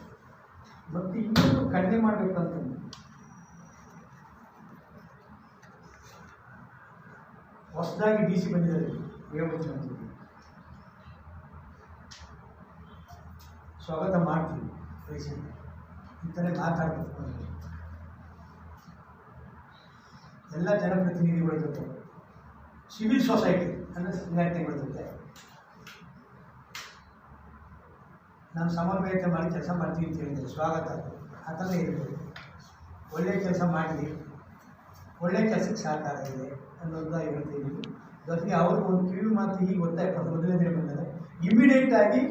Speaker 2: ಮತ್ತು ಇನ್ನೊಂದು ಕಡಿಮೆ ಮಾಡಬೇಕಂತ ಹೊಸದಾಗಿ DC ಬಂದಿದ್ದಾರೆ ವೇಮುಖ್ಯಮಂತ್ರಿ, ಸ್ವಾಗತ ಮಾಡ್ತೀವಿ. ವಯಸ್ಸಿನ ಇಂಥನೇ ಮಾತಾಡಬೇಕು ಎಲ್ಲ ಜನಪ್ರತಿನಿಧಿಗಳ ಜೊತೆ, ಸಿವಿಲ್ ಸೊಸೈಟಿ ಅಂದರೆ ಸಂಘಟನೆಗಳ ಜೊತೆ ನಾನು ಸಮನ್ವಯತೆ ಮಾಡಿ ಕೆಲಸ ಮಾಡ್ತೀವಿ ಅಂತ ಹೇಳಿದೆ. ಸ್ವಾಗತ ಆ ಥರ ಇರಬೇಕು. ಒಳ್ಳೆಯ ಕೆಲಸ ಮಾಡಿ ಒಳ್ಳೆಯ ಕೆಲಸಕ್ಕೆ ಸಹಕಾರ ಇದೆ ಅನ್ನೋದು ಹೇಳ್ತೀವಿ. ಜೊತೆಗೆ ಅವರು ಒಂದು ಕಿವಿ ಮಾತು ಹೀಗೆ ಒತ್ತಾಯ ಮೊದಲನೇ ದಿನ ಬಂದರೆ ಇಮಿಡಿಯೇಟಾಗಿ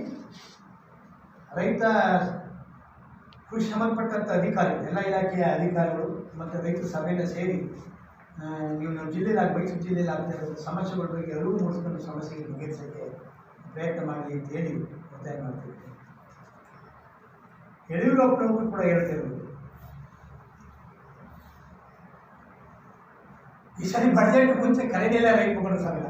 Speaker 2: ರೈತ ಕೃಷಿ ಸಂಬಂಧಪಟ್ಟಂಥ ಅಧಿಕಾರಿಗಳು, ಎಲ್ಲ ಇಲಾಖೆಯ ಅಧಿಕಾರಿಗಳು ಮತ್ತು ರೈತರ ಸಭೆಯನ್ನು ಸೇರಿ ನೀವು ನಮ್ಮ ಜಿಲ್ಲೆಯಲ್ಲಿ ಮೈಸೂರು ಜಿಲ್ಲೆಯಲ್ಲಿ ಆಗ್ತಾ ಇರೋ ಸಮಸ್ಯೆಗಳ ಬಗ್ಗೆ ಅರಿವು ಮೂಡಿಸ್ಕೊಂಡು ಸಮಸ್ಯೆಗೆ ಬಗೆಹರಿಸೋಕ್ಕೆ ಪ್ರಯತ್ನ ಮಾಡಲಿ ಅಂತ ಹೇಳಿ ಒತ್ತಾಯ ಮಾಡ್ತೀವಿ. ಯಡಿಯೂರಪ್ಪನವರು ಕೂಡ ಹೇಳ್ತಿರೋದು, ಈ ಸರಿ ಬಜೆಟ್ ಮುಂಚೆ ಕರೆದಿಲ್ಲ ರೈತ ಮುಖಂಡರ ಸಭೆ.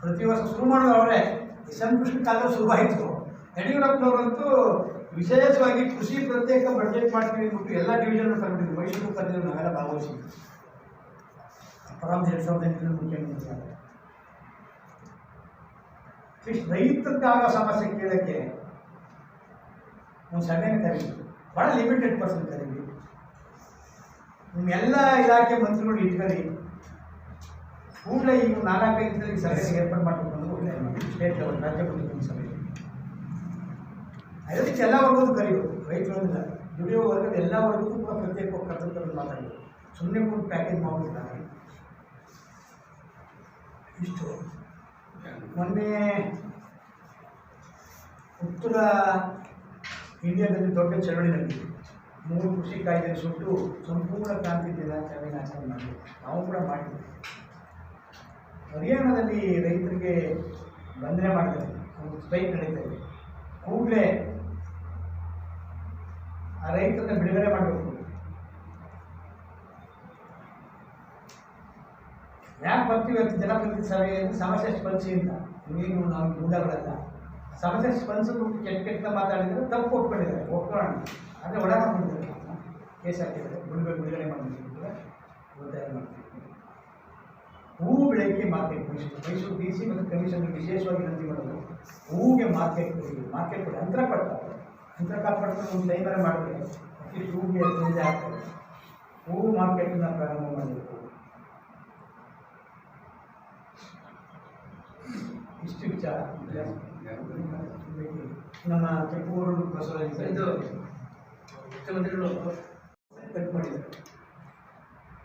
Speaker 2: ಪ್ರತಿ ವರ್ಷ ಶುರು ಮಾಡೋದು ಅವರೇ. ಕೃಷ್ಣ ಕಾಲ ಶುರುವಾಯಿತು. ಯಡಿಯೂರಪ್ಪನವರಂತೂ ವಿಶೇಷವಾಗಿ ಕೃಷಿ ಪ್ರತ್ಯೇಕ ಬಜೆಟ್ ಮಾಡ್ತೀವಿ ಅಂದ್ಬಿಟ್ಟು ಎಲ್ಲ ಡಿವಿಷನ್ ಕರೆದಿದ್ದು. ಮೈಸೂರು ಕರೆದಿದ್ದು ನಾವೆಲ್ಲ ಭಾಗವಹಿಸಿದ್ವಿ. ಪರಾಮ್ 2008 ಮುಖ್ಯಮಂತ್ರಿ ಆದ ರೈತರಿಗಾಗೋ ಸಮಸ್ಯೆ ಕೇಳೋಕ್ಕೆ ಒಂದು ಸಭೆಯನ್ನು ಕರೀತೀವಿ. ಭಾಳ ಲಿಮಿಟೆಡ್ ಪರ್ಸನ್ ಕರೀವಿ. ನಿಮ್ಮೆಲ್ಲ ಇಲಾಖೆ ಮಂತ್ರಿಗಳು ಇಟ್ಕೊಳ್ಳಿ, ಕೂಡಲೇ ಈಗ 4-5 ದಿನದಲ್ಲಿ ಸಭೆ ಏರ್ಪಾಡು ಮಾಡಬೇಕು ಅಂತ ಒಳ್ಳೆ ಸ್ಟೇಟ್ ಲೆವೆಲ್ ರಾಜ್ಯ ಮಟ್ಟದ ಸಭೆ. ಅದಕ್ಕೆ ಎಲ್ಲ ವರ್ಗದ್ದು ಕರೆಯೋದು, ರೈತರಲ್ಲ ದುಡಿಯೋ ವರ್ಗದ ಎಲ್ಲ ವರ್ಗಕ್ಕೂ ಕೂಡ ಪ್ರತ್ಯೇಕ ಕರ್ತವ್ಯ ಮಾತಾಡೋದು. ಸುಮ್ಮನೆ ಕೂಡ ಪ್ಯಾಕೇಜ್ ಮಾಡೋದಿಲ್ಲ. ಇಷ್ಟು ಮೊನ್ನೆ ಉತ್ತರ ಇಂಡಿಯಾದಲ್ಲಿ ದೊಡ್ಡ ಚಳವಳಿ ನಡೆದಿದೆ. 3 ಕೃಷಿ ಕಾಯ್ದೆ ಸುಟ್ಟು ಸಂಪೂರ್ಣ ಕ್ರಾಂತಿ ದಿನಾಚರಣೆ ಆಚರಣೆ ಮಾಡಿದ್ವಿ. ನಾವು ಕೂಡ ಮಾಡಿದ್ವಿ. ಹರಿಯಾಣದಲ್ಲಿ ರೈತರಿಗೆ ಬಂಧನ ಮಾಡಿದ್ದಾರೆ, ಒಂದು ಸ್ಟ್ರೈಕ್ ನಡೀತಾ ಇದೆ. ಕೂಡಲೇ ಆ ರೈತರನ್ನ ಬಿಡುಗಡೆ ಮಾಡಬೇಕು. ಯಾಕೆ ಬರ್ತೀವಿ ಅಂತ ಜನಪ್ರತಿನಿಧಿ ಸಭೆಯಲ್ಲಿ ಸಮಸ್ಯೆ ಸ್ಪಂದಿಸಿ ಅಂತ. ನೀವೇನು ನಾವು ಗೂಂಡಾಗಳಲ್ಲ. ಸಮಸ್ಯೆ ಸ್ಪಂದಿಸೋದು ಕೆಟ್ಟ ಮಾತಾಡಿದರೆ ತಪ್ಪು ಒಪ್ಕೊಂಡಿದ್ದಾರೆ, ಒಪ್ಕೊಳ್ಳೋಣ. ಆದರೆ ಒಳ ಮಾಡ್ಕೊಂಡಿದ್ದಾರೆ, ಕೇಸ್ ಹಾಕಿದ್ದಾರೆ, ಬಿಡುಗಡೆ ಮಾಡಿದ್ದೀವಿ ಕೂಡ ಒತ್ತಾಯ ಮಾಡ್ತೀವಿ. ಹೂವು ಬೆಳೆಯೋಕ್ಕೆ ಮಾರ್ಕೆಟ್ ಮೈಸೂರು DC ಮತ್ತು ಕಮಿಷನ್ ವಿಶೇಷವಾಗಿ ನಂದಿ ಮಾಡೋದು ಹೂವಿಗೆ ಮಾರ್ಕೆಟ್ ಕೊಡಿ ಅಂತರ ಪಡ್ತಾರೆ. ಅಂತರ ಕಾಪಾಡ್ಕೊಂಡು ಒಂದು ಟೈಮರ ಮಾಡಿದ್ರೆ ಅಟ್ಲೀಸ್ಟ್ ಹೂವಿಗೆ ತೊಂದರೆ ಆಗ್ತದೆ. ಹೂವು ಮಾರ್ಕೆಟನ್ನು ಪ್ರಾರಂಭ ಮಾಡಬೇಕು. ಇಷ್ಟು ವಿಚಾರ ನಮ್ಮ ಕೆಂಪೂರು ಬಸವರಾಜ
Speaker 3: ಇದು ಮುಖ್ಯಮಂತ್ರಿಗಳು
Speaker 2: ಕಟ್ ಮಾಡಿದ್ದಾರೆ.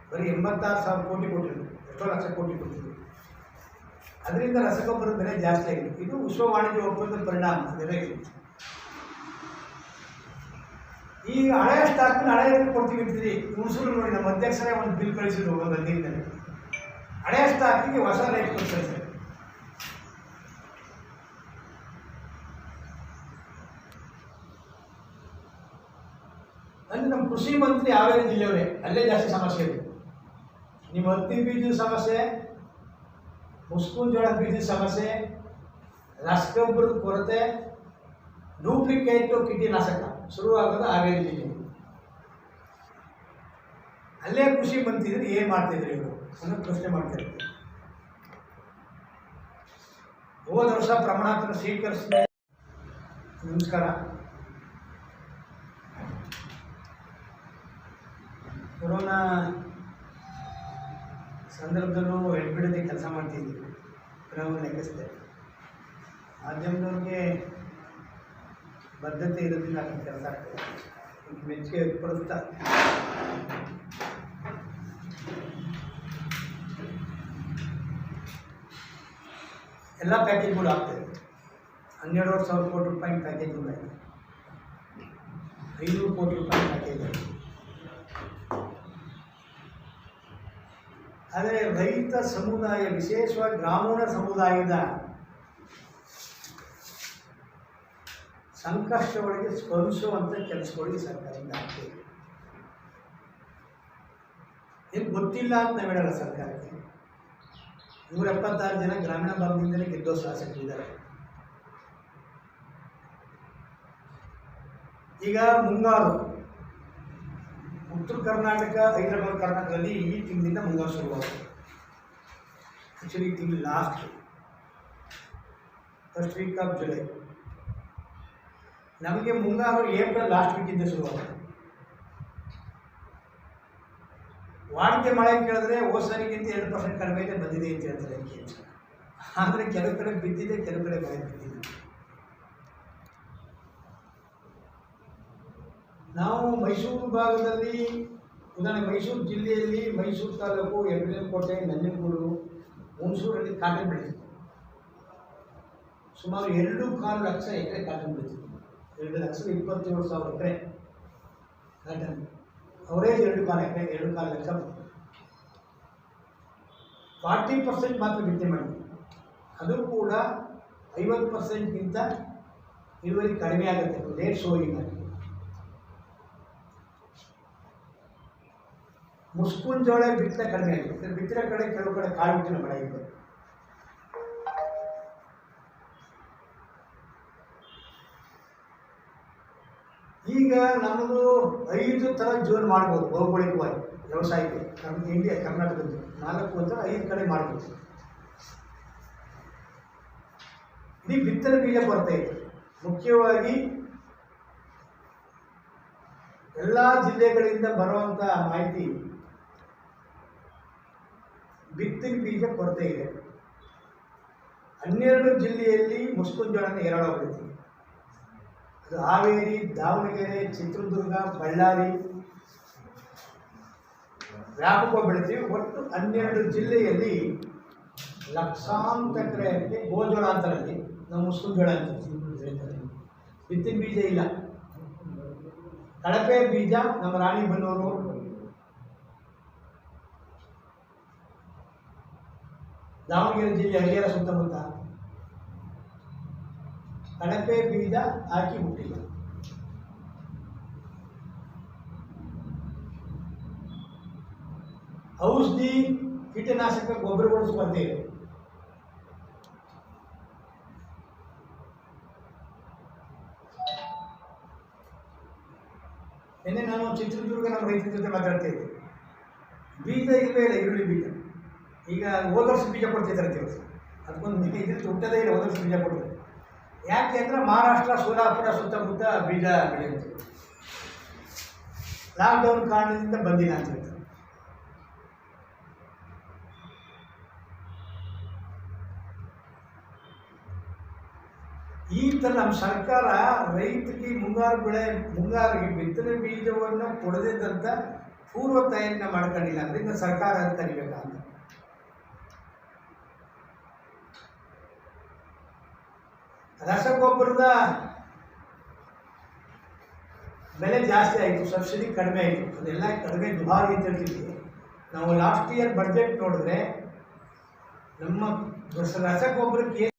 Speaker 2: ಬರೀ 86,000 ಕೋಟಿ ಕೊಟ್ಟಿದ್ರು, ಎಷ್ಟೋ ಲಕ್ಷ ಕೋಟಿ ಕೊಟ್ಟಿದ್ರು. ಅದರಿಂದ ರಸಗೊಬ್ಬರದ ಬೆಲೆ ಜಾಸ್ತಿ ಆಗಿದೆ. ಇದು ವಿಶ್ವ ವಾಣಿಜ್ಯ ಒಪ್ಪಂದದ ಪರಿಣಾಮ. ಬೆಲೆ ಈಗ ಹಳೆಯ ಸ್ಟಾಕ್ನ ಹಳೆಯ ಕೊಡ್ತೀವಿ ಅಂತೀರಿ. ಹುಣಸೂರು ನೋಡಿ, ನಮ್ಮ ಅಧ್ಯಕ್ಷರೇ ಒಂದು ಬಿಲ್ ಕಳಿಸಿದ್ರು ಒಂದು 15 ದಿನದಲ್ಲಿ. ಹಳೆಯ ಸ್ಟಾಕಿಗೆ ಹೊಸ ರೇಟ್ ಕಳಿಸ್ತಾರೆ. ಅಲ್ಲಿ ನಮ್ಮ ಕೃಷಿ ಮಂತ್ರಿ ಹಾವೇರಿ ಜಿಲ್ಲೆಯವರೇ, ಅಲ್ಲೇ ಜಾಸ್ತಿ ಸಮಸ್ಯೆ ಇದೆ. ನಿಮ್ಮ ಹತ್ತಿ ಬೀಜದ ಸಮಸ್ಯೆ, ಮುಸ್ಕೂನ್ ಜೋಳದ ಬೀಜದ ಸಮಸ್ಯೆ, ರಸಗೊಬ್ಬರದ ಕೊರತೆ, ಡೂಪ್ಲಿಕೇಟು ಕೀಟನಾಶಕ ಶುರುವಾಗೋದು ಹಾವೇರಿ ಜಿಲ್ಲೆ. ಅಲ್ಲೇ ಕೃಷಿ ಮಂತ್ರಿ ಏನು ಮಾಡ್ತಿದ್ರು ಇವರು ಅನ್ನೋ ಪ್ರಶ್ನೆ ಮಾಡ್ತಿರ್ತಾರೆ. ಹೋದ ವರ್ಷ ಪ್ರಮಾಣಾತ್ಮಕ ಸ್ವೀಕರಿಸಿದ. ನಮಸ್ಕಾರ. ಕೊರೋನಾ ಸಂದರ್ಭದಲ್ಲೂ ಎಡ್ಬಿಡದೆ ಕೆಲಸ ಮಾಡ್ತಿದ್ದೀವಿ. ನಾವು ಲೆಕ್ಕಿಸಿದೆ ಮಾಧ್ಯಮದವ್ರಿಗೆ ಬದ್ಧತೆ ಇರೋದ್ರಿಂದ ಅದಕ್ಕೆ ಕೆಲಸ ಆಗ್ತದೆ. ಮೆಚ್ಚುಗೆ ವ್ಯಕ್ತಪಡಿಸ್ತಾ ಎಲ್ಲ ಪ್ಯಾಕೇಜ್ಗಳು ಆಗ್ತದೆ. 12,500 ಕೋಟಿ ರೂಪಾಯಿ ಪ್ಯಾಕೇಜ್ಗಳು ಆಗಿದೆ, 500 ಕೋಟಿ ರೂಪಾಯಿ ಪ್ಯಾಕೇಜ್ ಆಗಿದೆ. ಆದರೆ ರೈತ ಸಮುದಾಯ, ವಿಶೇಷವಾಗಿ ಗ್ರಾಮೀಣ ಸಮುದಾಯದ ಸಂಕಷ್ಟಗಳಿಗೆ ಸ್ಪಂದಿಸುವಂಥ ಕೆಲಸಗಳಿಗೆ ಸರ್ಕಾರದಿಂದ ಆಗ್ತದೆ. ಏನು ಗೊತ್ತಿಲ್ಲ ಅಂತ ನಾವು ಹೇಳಲ್ಲ ಸರ್ಕಾರಕ್ಕೆ. 176 ಜನ ಗ್ರಾಮೀಣ ಭಾಗದಿಂದಲೇ ಗೆದ್ದೋ ಶಾಸಕರಿದ್ದಾರೆ. ಈಗ ಮುಂಗಾರು ಉತ್ತರ ಕರ್ನಾಟಕ, ಹೈದರಾಬಾದ್ ಕರ್ನಾಟಕದಲ್ಲಿ ಈ ತಿಂಗಳಿಂದ ಮುಂಗಾರು ಶುರುವಾಗುತ್ತೆ. ಆ್ಯಕ್ಚುಲಿ ಈ ತಿಂಗಳು last first week of July. ನಮಗೆ ಮುಂಗಾರು ಏಪ್ರಿಲ್ ಲಾಸ್ಟ್ ವೀಕಿಂದ ಶುರುವಾಗುತ್ತೆ. ವಾಡಿಕೆ ಮಳೆ ಕೇಳಿದ್ರೆ ಹೋದ ಸಾರಿಗಿಂತ 2% ಕಡಿಮೆ ಬಂದಿದೆ ಅಂತ ಹೇಳ್ತಾರೆ. ಆದರೆ ಕೆಲವು ಕಡೆ ಬಿದ್ದಿದೆ, ಕೆಲವು ಕಡೆ ಮಳೆ ಬಿದ್ದಿದೆ. ನಾವು ಮೈಸೂರು ಭಾಗದಲ್ಲಿ, ಉದಾಹರಣೆ ಮೈಸೂರು ಜಿಲ್ಲೆಯಲ್ಲಿ ಮೈಸೂರು ತಾಲೂಕು, ಹೆಬ್ಬೆನಕೋಟೆ, ನಂಜನಗೂಡು, ಹುಣಸೂರಲ್ಲಿ ಕಾಟನ್ ಬೆಳೀತಿತ್ತು. ಸುಮಾರು 2.25 ಲಕ್ಷ ಎಕರೆ ಕಾಟನ್ ಬೆಳೀತಿತ್ತು. 2,27,000 ಎಕರೆ ಕಾಟನ್. ಅವರೇಜ್ 2.25 ಲಕ್ಷ. 40% ಮಾತ್ರ ಬಿತ್ತನೆ ಮಾಡಿದ್ವಿ. ಅದು ಕೂಡ 50%ಗಿಂತ ಇಳುವರಿ ಕಡಿಮೆ ಆಗುತ್ತೆ, ಲೇಟ್ ಸೋಯಿಂಗ್ ಆಗಿ. ಮುಸ್ಕುನ್ ಜೋಳ ಬಿತ್ತನೆ ಕಡಿಮೆ ಆಗಿದೆ. ಬಿತ್ತಿನ ಕಡೆ ಕೆಲವು ಕಡೆ ಕಾಳು ಬಿತ್ತಿನ ಮಳೆ ಇದೆ. ಈಗ ನಮ್ಮದು 5 ಥರ ಜೋನ್ ಮಾಡ್ಬೋದು ಭೌಗೋಳಿಕವಾಗಿ ವ್ಯವಸಾಯಕ್ಕೆ. ನಮ್ಮ ಇಂಡಿಯಾ ಕರ್ನಾಟಕದ್ದು 4 ಅಂತ 5 ಕಡೆ ಮಾಡ್ಬೋದು. ಈ ಬಿತ್ತನೆ ಬೀಜ ಕೊರತೆ ಇದೆ. ಮುಖ್ಯವಾಗಿ ಎಲ್ಲ ಜಿಲ್ಲೆಗಳಿಂದ ಬರುವಂಥ ಮಾಹಿತಿ, ಬಿತ್ತನೆ ಬೀಜ ಕೊರತೆ ಇದೆ. 12 ಜಿಲ್ಲೆಯಲ್ಲಿ ಮುಸ್ಕುನ್ ಜೋಳನ ಹೇರಳವಾಗಿ ಬೆಳಿತೀವಿ. ಅದು ಹಾವೇರಿ, ದಾವಣಗೆರೆ, ಚಿತ್ರದುರ್ಗ, ಬಳ್ಳಾರಿ ವ್ಯಾಪಕವಾಗಿ ಬೆಳಿತೀವಿ. ಒಟ್ಟು 12 ಜಿಲ್ಲೆಯಲ್ಲಿ ಲಕ್ಷಾಂತರ ಎಕರೆಯಲ್ಲಿ ಗೋಜೋಳ ಅಂತರಲ್ಲಿ ನಾವು ಮುಸ್ಕುನ್ ಜೋಳ ಅಂತ ಬೆಳೀತಾರೆ. ಬಿತ್ತನೆ ಬೀಜ ಇಲ್ಲ. ಕಳಪೆ ಬೀಜ ನಮ್ಮ ರಾಣಿಬೆನ್ನೂರು, ದಾವಣಗೆರೆ ಜಿಲ್ಲೆ ಹರಿಹರ ಸುತ್ತಮುತ್ತ ಕಳಪೆ ಬೀಜ ಹಾಕಿ ಹುಟ್ಟಿಲ್ಲ. ಔಷಧಿ, ಕೀಟನಾಶಕ, ಗೊಬ್ಬರಗಳು ಸ್ಪರ್ಧೆ ಇದೆ. ನಿನ್ನೆ ನಾನು ಚಿತ್ರದುರ್ಗ ನಮ್ಮ ರೈತರ ಜೊತೆ ಮಾತಾಡ್ತಾ ಇದ್ದೆ. ಬೀಜ ಇಲ್ಲವೇ ಇಲ್ಲ, ಈರುಳ್ಳಿ ಬೀಜ. ಈಗ ಹೋದ ವರ್ಷ ಬೀಜ ಕೊಡ್ತಿದ್ದಾರೆ ಕೆಲಸ, ಅದಕ್ಕೊಂದು ಇದ್ರಲ್ಲಿ ಹುಟ್ಟದೇ ಇಲ್ಲ. ಹೋದ ವರ್ಷ ಬೀಜ ಕೊಡ್ತಾರೆ. ಯಾಕೆ ಅಂದರೆ ಮಹಾರಾಷ್ಟ್ರ, ಸೋಲಾಪುರ ಸುತ್ತಮುತ್ತ ಬೀಜ ಬೆಳೆಯುತ್ತೆ. ಲಾಕ್ಡೌನ್ ಕಾರಣದಿಂದ ಬಂದಿಲ್ಲ ಅಂತ ಹೇಳ್ತಾರೆ. ಈ ಥರ ನಮ್ಮ ಸರ್ಕಾರ ರೈತರಿಗೆ ಮುಂಗಾರಿಗೆ ಬಿತ್ತನೆ ಬೀಜವನ್ನು ಕೊಡದಿದ್ದಂಥ ಪೂರ್ವ ತಯಾರಿನ ಮಾಡ್ಕೊಂಡಿಲ್ಲ. ಅದರಿಂದ ಸರ್ಕಾರ ಅದು ಕರಿಬೇಕಂತ. ರಸಗೊಬ್ಬರದ ಬೆಲೆ ಜಾಸ್ತಿ ಆಯಿತು, ಸಬ್ಸಿಡಿ ಕಡಿಮೆ ಆಯಿತು. ಅದೆಲ್ಲ ಕಡಿಮೆ ದುಬಾರಿ ಅಂತ ಹೇಳ್ತಿದ್ವಿ ನಾವು. ಲಾಸ್ಟ್ ಇಯರ್ ಬಡ್ಜೆಟ್ ನೋಡಿದ್ರೆ ನಮ್ಮ ರಸಗೊಬ್ಬರಕ್ಕೆ